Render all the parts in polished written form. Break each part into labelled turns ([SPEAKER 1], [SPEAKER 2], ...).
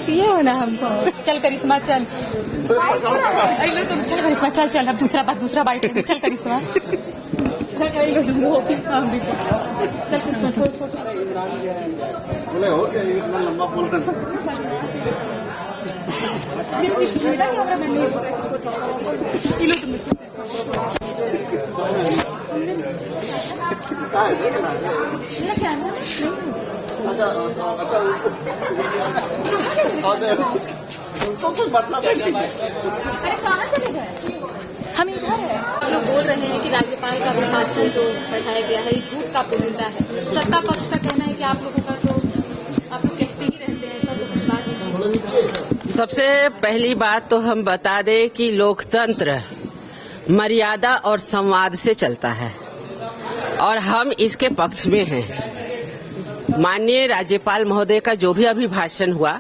[SPEAKER 1] दिए हो ना हमको। चल करिश्मा चल, तुम चल करिश्मा चल चल, अब दूसरा बाइट लेंगे। चल करिश्मा चल करिश्मा छोड़
[SPEAKER 2] बोले हो क्या इतना लंबा बोलते
[SPEAKER 1] हम इधर है। लोग बोल रहे हैं कि राज्यपाल का अभिभाषण जो पढ़ाया गया है ये झूठ का पुलिंदा है। सत्ता पक्ष का कहना है कि आप लोगों का तो आप लोग कहते ही रहते हैं, सब कुछ बात नहीं।
[SPEAKER 3] सबसे पहली बात तो हम बता दें कि लोकतंत्र मर्यादा और संवाद से चलता है और हम इसके पक्ष में हैं। माननीय राज्यपाल महोदय का जो भी अभिभाषण हुआ,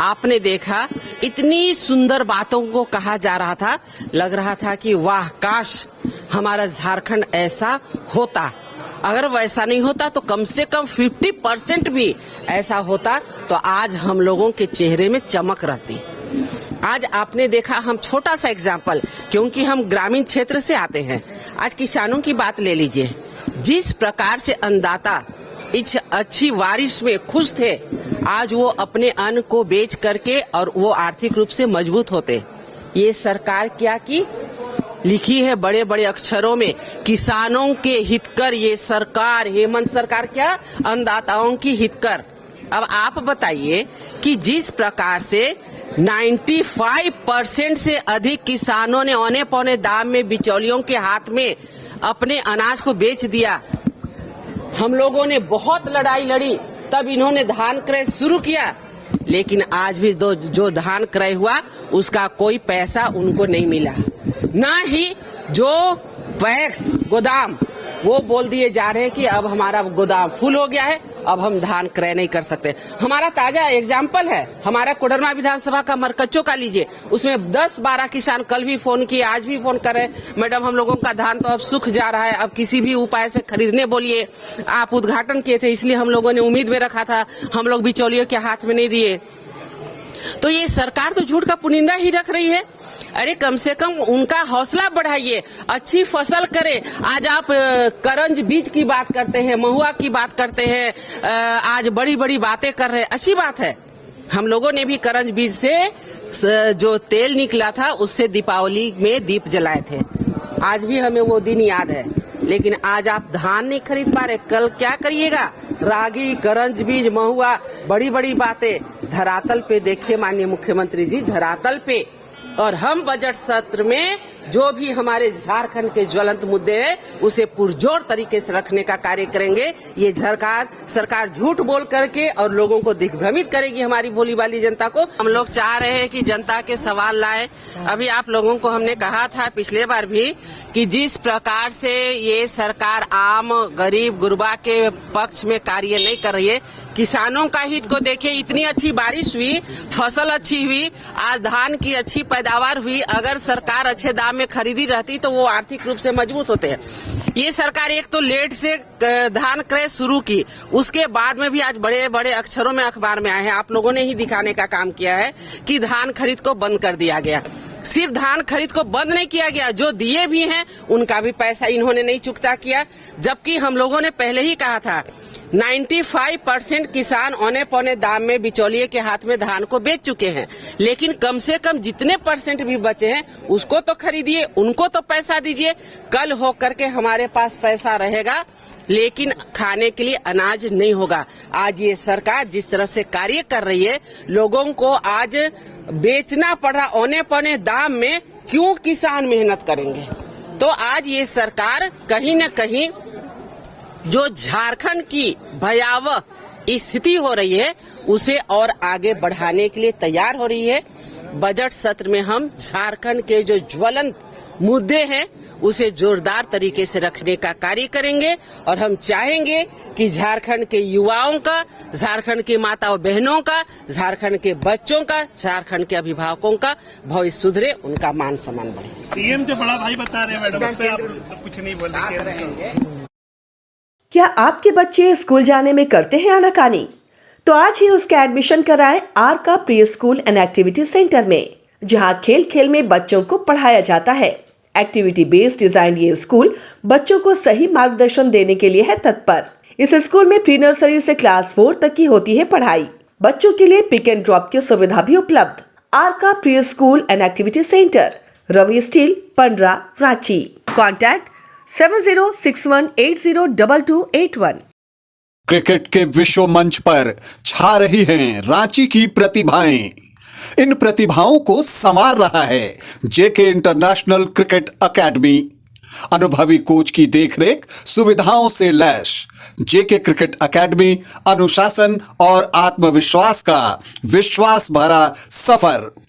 [SPEAKER 3] आपने देखा इतनी सुंदर बातों को कहा जा रहा था, लग रहा था कि वाह काश हमारा झारखंड ऐसा होता। अगर वैसा नहीं होता तो कम से कम 50% भी ऐसा होता तो आज हम लोगों के चेहरे में चमक रहती। आज आपने देखा, हम छोटा सा एग्जाम्पल, क्योंकि हम ग्रामीण क्षेत्र से आते हैं। आज किसानों की बात ले लीजिए, जिस प्रकार से अन्नदाता इस अच्छी बारिश में खुश थे, आज वो अपने अन्न को बेच करके और वो आर्थिक रूप से मजबूत होते। ये सरकार क्या की लिखी है बड़े बड़े अक्षरों में, किसानों के हितकर ये सरकार, हेमंत सरकार क्या अन्नदाताओं की हितकर। अब आप बताइए कि जिस प्रकार से 95% से अधिक किसानों ने औने पौने दाम में बिचौलियों के हाथ में अपने अनाज को बेच दिया। हम लोगों ने बहुत लड़ाई लड़ी, तब इन्होंने धान क्रय शुरू किया, लेकिन आज भी जो धान क्रय हुआ उसका कोई पैसा उनको नहीं मिला। ना ही जो पैक्स गोदाम, वो बोल दिए जा रहे हैं कि अब हमारा गोदाम फुल हो गया है, अब हम धान क्रय नहीं कर सकते। हमारा ताजा एग्जाम्पल है, हमारा कोडरमा विधानसभा का मरकच्चो का लीजिए, उसमें 10-12 किसान कल भी फोन किए, आज भी फोन कर रहे, मैडम हम लोगों का धान तो अब सूख जा रहा है, अब किसी भी उपाय से खरीदने बोलिए। आप उद्घाटन किए थे, इसलिए हम लोगों ने उम्मीद में रखा था, हम लोग बिचौलियों के हाथ में नहीं दिए। तो ये सरकार तो झूठ का पुनिंदा ही रख रही है। अरे कम से कम उनका हौसला बढ़ाइए, अच्छी फसल करे। आज आप करंज बीज की बात करते हैं, महुआ की बात करते हैं, आज बड़ी बड़ी बातें कर रहे हैं, अच्छी बात है। हम लोगों ने भी करंज बीज से जो तेल निकला था उससे दीपावली में दीप जलाए थे, आज भी हमें वो दिन याद है। लेकिन आज आप धान नहीं खरीद पा रहे, कल क्या करिएगा? रागी, करंज बीज, महुआ, बड़ी बड़ी बातें धरातल पे देखिए माननीय मुख्यमंत्री जी, धरातल पे। और हम बजट सत्र में जो भी हमारे झारखंड के ज्वलंत मुद्दे हैं उसे पुरजोर तरीके से रखने का कार्य करेंगे। ये सरकार झूठ बोल करके और लोगों को दिग्भ्रमित करेगी, हमारी भोली भाली जनता को। हम लोग चाह रहे हैं कि जनता के सवाल लाए। अभी आप लोगों को हमने कहा था पिछले बार भी कि जिस प्रकार से ये सरकार आम गरीब गुरबा के पक्ष में कार्य नहीं कर रही है, किसानों का हित को देखिए, इतनी अच्छी बारिश हुई, फसल अच्छी हुई, आज धान की अच्छी पैदावार हुई। अगर सरकार अच्छे दाम में खरीदी रहती तो वो आर्थिक रूप से मजबूत होते हैं। ये सरकार एक तो लेट से धान क्रय शुरू की, उसके बाद में भी आज बड़े बड़े अक्षरों में अखबार में आए हैं, आप लोगों ने ही दिखाने का काम किया है कि धान खरीद को बंद कर दिया गया। सिर्फ धान खरीद को बंद नहीं किया गया, जो दिए भी हैं उनका भी पैसा इन्होंने नहीं चुकता किया। जबकि हम लोगों ने पहले ही कहा था 95% किसान औने पौने दाम में बिचौलिए के हाथ में धान को बेच चुके हैं, लेकिन कम से कम जितने % भी बचे हैं उसको तो खरीदिए, उनको तो पैसा दीजिए। कल हो करके हमारे पास पैसा रहेगा, लेकिन खाने के लिए अनाज नहीं होगा। आज ये सरकार जिस तरह से कार्य कर रही है, लोगों को आज बेचना पड़ रहा औने पौने दाम में, क्यों किसान मेहनत करेंगे? तो आज ये सरकार कहीं न कहीं जो झारखंड की भयावह स्थिति हो रही है उसे और आगे बढ़ाने के लिए तैयार हो रही है। बजट सत्र में हम झारखंड के जो ज्वलंत मुद्दे हैं उसे जोरदार तरीके से रखने का कार्य करेंगे और हम चाहेंगे कि झारखंड के युवाओं का, झारखंड की माताओं बहनों का, झारखंड के बच्चों का, झारखंड के अभिभावकों का भविष्य सुधरे, उनका मान सम्मान बढ़े।
[SPEAKER 4] सीएम जो बड़ा भाई बता रहे हैं मैडम, उस पे आप कुछ नहीं बोलेंगे?
[SPEAKER 5] क्या आपके बच्चे स्कूल जाने में करते हैं आनाकानी? तो आज ही उसका एडमिशन कराएं आर का pre school and activity centre में, जहां खेल खेल में बच्चों को पढ़ाया जाता है। एक्टिविटी बेस्ड डिजाइन ये स्कूल बच्चों को सही मार्गदर्शन देने के लिए है तत्पर। इस स्कूल में प्री नर्सरी से क्लास 4 तक की होती है पढ़ाई। बच्चों के लिए पिक एंड ड्रॉप की सुविधा भी उपलब्ध। आर का pre school and activity centre, Ravi steel, Pandra, Ranchi. Contact 7061802281।
[SPEAKER 6] Cricket के विश्व मंच पर छा रही हैं रांची की प्रतिभाएं। इन प्रतिभाओं को संवार रहा है जेके इंटरनेशनल क्रिकेट एकेडमी। अनुभवी कोच की देखरेख, सुविधाओं से लैस जेके क्रिकेट एकेडमी अनुशासन और आत्मविश्वास का विश्वास भरा सफर।